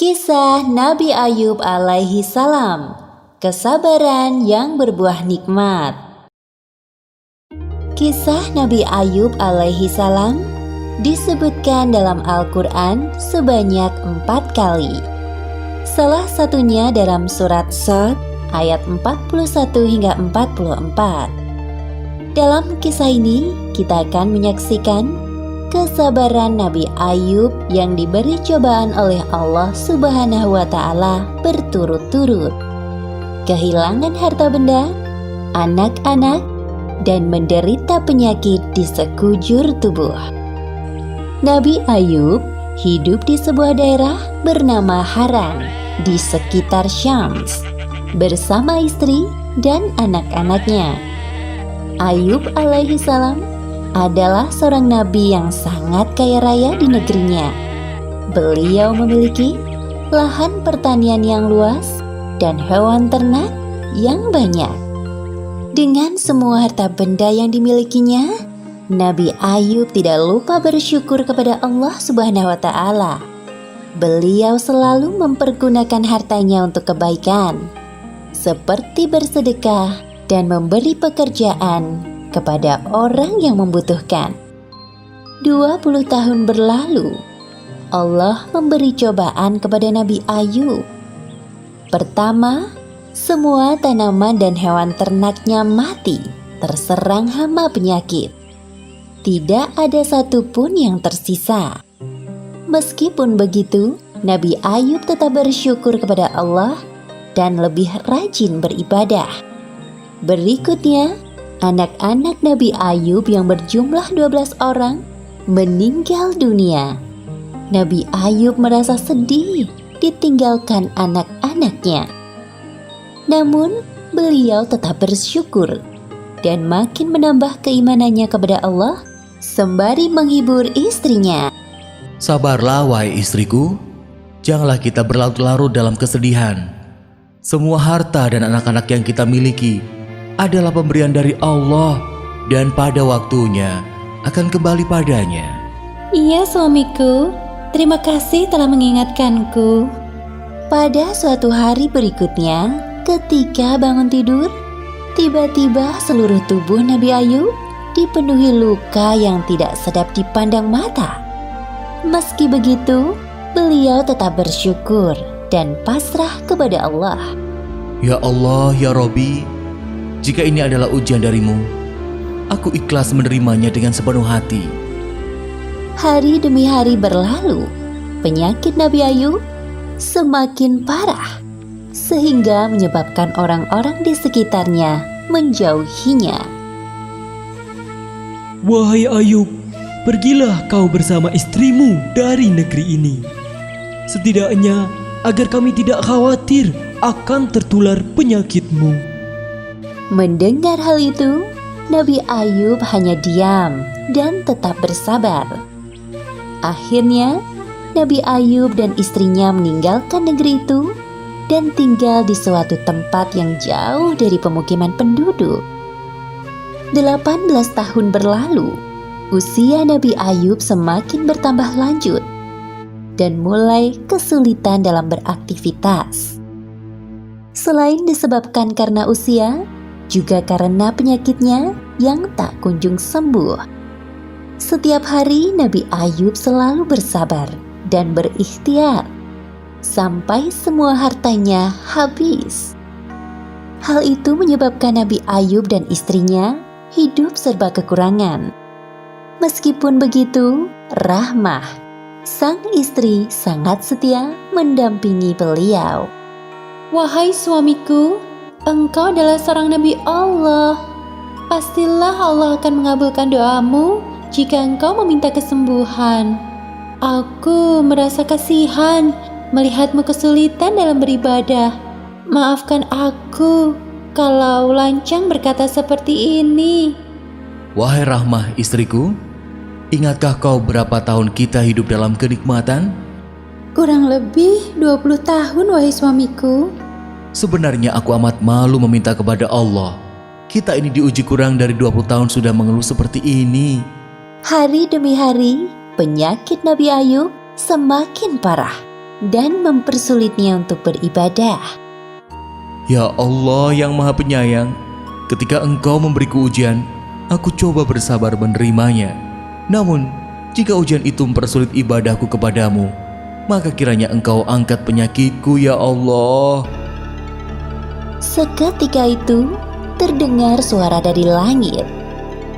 Kisah Nabi Ayub alaihi salam, kesabaran yang berbuah nikmat. Kisah Nabi Ayub alaihi salam disebutkan dalam Al-Quran sebanyak 4 kali. Salah satunya dalam surat Shad ayat 41 hingga 44. Dalam kisah ini kita akan menyaksikan kesabaran Nabi Ayub yang diberi cobaan oleh Allah Subhanahu wa Ta'ala berturut-turut, kehilangan harta benda, anak-anak, dan menderita penyakit di sekujur tubuh. Nabi Ayub hidup di sebuah daerah bernama Haran di sekitar Syams bersama istri dan anak-anaknya. Ayub alaihi salam adalah seorang nabi yang sangat kaya raya di negerinya. Beliau memiliki lahan pertanian yang luas dan hewan ternak yang banyak. Dengan semua harta benda yang dimilikinya, Nabi Ayub tidak lupa bersyukur kepada Allah Subhanahu wa Ta'ala. Beliau selalu mempergunakan hartanya untuk kebaikan, seperti bersedekah dan memberi pekerjaan kepada orang yang membutuhkan. 20 tahun berlalu, Allah memberi cobaan kepada Nabi Ayub. Pertama, semua tanaman dan hewan ternaknya mati, terserang hama penyakit. Tidak ada satupun yang tersisa. Meskipun begitu, Nabi Ayub tetap bersyukur kepada Allah dan lebih rajin beribadah. Berikutnya, anak-anak Nabi Ayub yang berjumlah 12 orang meninggal dunia. Nabi Ayub merasa sedih ditinggalkan anak-anaknya. Namun, beliau tetap bersyukur dan makin menambah keimanannya kepada Allah sembari menghibur istrinya. Sabarlah wahai istriku, janganlah kita berlarut-larut dalam kesedihan. Semua harta dan anak-anak yang kita miliki adalah pemberian dari Allah dan pada waktunya akan kembali padanya. Iya suamiku, terima kasih telah mengingatkanku. Pada suatu hari berikutnya, ketika bangun tidur, tiba-tiba seluruh tubuh Nabi Ayub dipenuhi luka yang tidak sedap dipandang mata. Meski begitu, beliau tetap bersyukur dan pasrah kepada Allah. Ya Allah, ya Robbi, jika ini adalah ujian darimu, aku ikhlas menerimanya dengan sepenuh hati. Hari demi hari berlalu, penyakit Nabi Ayub semakin parah, sehingga menyebabkan orang-orang di sekitarnya menjauhinya. Wahai Ayub, pergilah kau bersama istrimu dari negeri ini. Setidaknya agar kami tidak khawatir akan tertular penyakitmu. Mendengar hal itu, Nabi Ayub hanya diam dan tetap bersabar. Akhirnya, Nabi Ayub dan istrinya meninggalkan negeri itu dan tinggal di suatu tempat yang jauh dari pemukiman penduduk. 18 tahun berlalu, usia Nabi Ayub semakin bertambah lanjut dan mulai kesulitan dalam beraktivitas. Selain disebabkan karena usia, juga karena penyakitnya yang tak kunjung sembuh. Setiap hari Nabi Ayub selalu bersabar dan berikhtiar sampai semua hartanya habis. Hal itu menyebabkan Nabi Ayub dan istrinya hidup serba kekurangan. Meskipun begitu, Rahmah, sang istri, sangat setia mendampingi beliau. Wahai suamiku, engkau adalah seorang Nabi Allah. Pastilah Allah akan mengabulkan doamu jika engkau meminta kesembuhan. Aku merasa kasihan melihatmu kesulitan dalam beribadah. Maafkan aku kalau lancang berkata seperti ini. Wahai Rahmah istriku, ingatkah kau berapa tahun kita hidup dalam kenikmatan? Kurang lebih 20 tahun wahai suamiku. Sebenarnya aku amat malu meminta kepada Allah. Kita ini diuji kurang dari 20 tahun sudah mengeluh seperti ini. Hari demi hari, penyakit Nabi Ayub semakin parah dan mempersulitnya untuk beribadah. Ya Allah yang Maha Penyayang, ketika Engkau memberiku ujian, aku coba bersabar menerimanya. Namun, jika ujian itu mempersulit ibadahku kepadamu, maka kiranya Engkau angkat penyakitku ya Allah. Seketika itu, terdengar suara dari langit.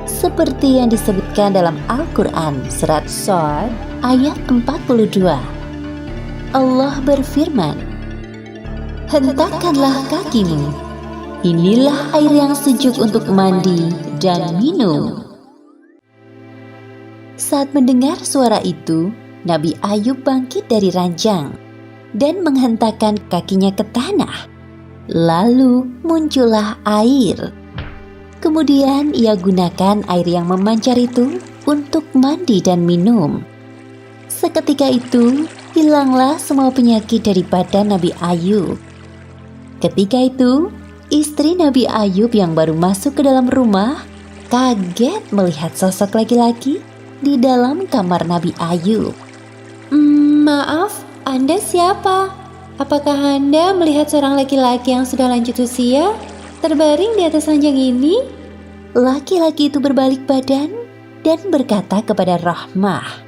Seperti yang disebutkan dalam Al-Quran surat Shad ayat 42. Allah berfirman, "Hentakkanlah kakimu. Inilah air yang sejuk untuk mandi dan minum." Saat mendengar suara itu, Nabi Ayub bangkit dari ranjang dan menghentakkan kakinya ke tanah. Lalu muncullah air. Kemudian ia gunakan air yang memancar itu untuk mandi dan minum. Seketika itu, hilanglah semua penyakit dari badan Nabi Ayub. Ketika itu, istri Nabi Ayub yang baru masuk ke dalam rumah kaget melihat sosok laki-laki di dalam kamar Nabi Ayub. Maaf, Anda siapa? Apakah Anda melihat seorang laki-laki yang sudah lanjut usia terbaring di atas ranjang ini? Laki-laki itu berbalik badan dan berkata kepada Rahmah,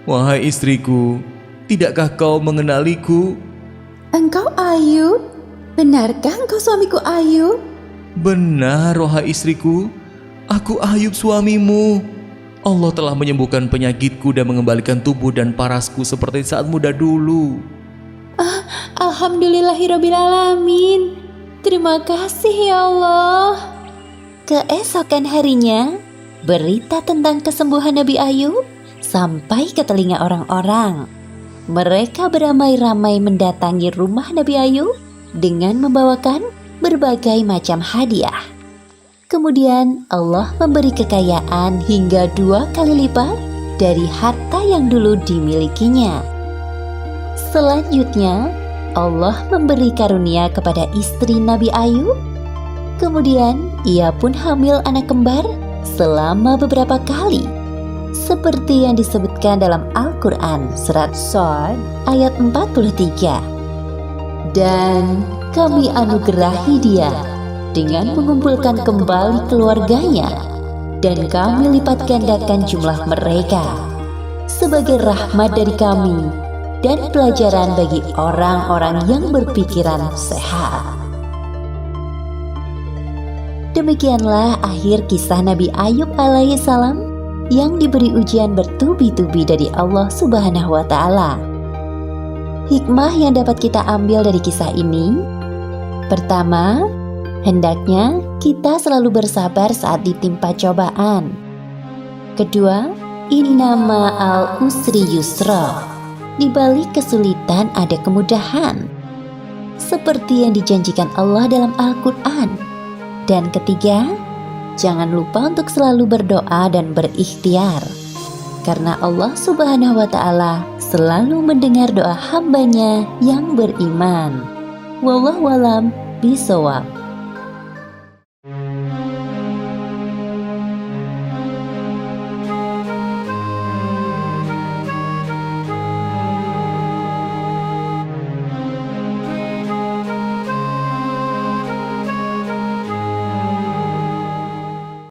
Wahai istriku, tidakkah kau mengenaliku? Engkau Ayub? Benarkah engkau suamiku Ayub? Benar, wahai istriku, aku Ayub suamimu. Allah telah menyembuhkan penyakitku dan mengembalikan tubuh dan parasku seperti saat muda dulu. Alhamdulillahirrabbilalamin. Terima kasih ya Allah. keesokan harinya, berita tentang kesembuhan Nabi Ayub sampai ke telinga orang-orang. Mereka beramai-ramai mendatangi rumah Nabi Ayub dengan membawakan berbagai macam hadiah. Kemudian Allah memberi kekayaan hingga 2 kali lipat dari harta yang dulu dimilikinya. Selanjutnya, Allah memberi karunia kepada istri Nabi Ayub. Kemudian ia pun hamil anak kembar selama beberapa kali, seperti yang disebutkan dalam Al-Quran surat Shad ayat 43. Dan kami anugerahi dia dengan mengumpulkan kembali keluarganya, dan kami lipat gandakan jumlah mereka sebagai rahmat dari kami dan pelajaran bagi orang-orang yang berpikiran sehat. Demikianlah akhir kisah Nabi Ayub alaihissalam yang diberi ujian bertubi-tubi dari Allah Subhanahu wa Ta'ala. Hikmah yang dapat kita ambil dari kisah ini: pertama, hendaknya kita selalu bersabar saat ditimpa cobaan. Kedua, inna ma'al usri yusra. Di balik kesulitan ada kemudahan, seperti yang dijanjikan Allah dalam Al-Quran. Dan ketiga, jangan lupa untuk selalu berdoa dan berikhtiar, karena Allah Subhanahu wa Ta'ala selalu mendengar doa hambanya yang beriman. Wallahu a'lam bishawab.